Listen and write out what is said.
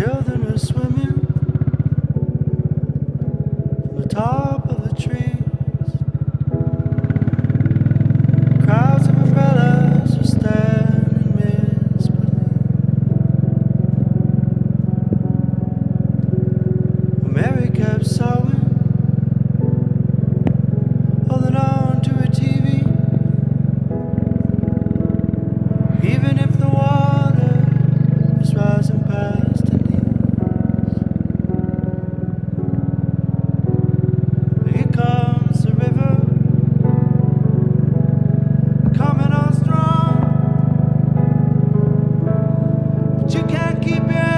Children are swimming from the top of the trees. Crowds of umbrellas are standing misbelief. Well, Mary kept sewing, holding on to her TV. Even if the water is rising past her knees. Here comes the river, coming on strong, but you can't keep your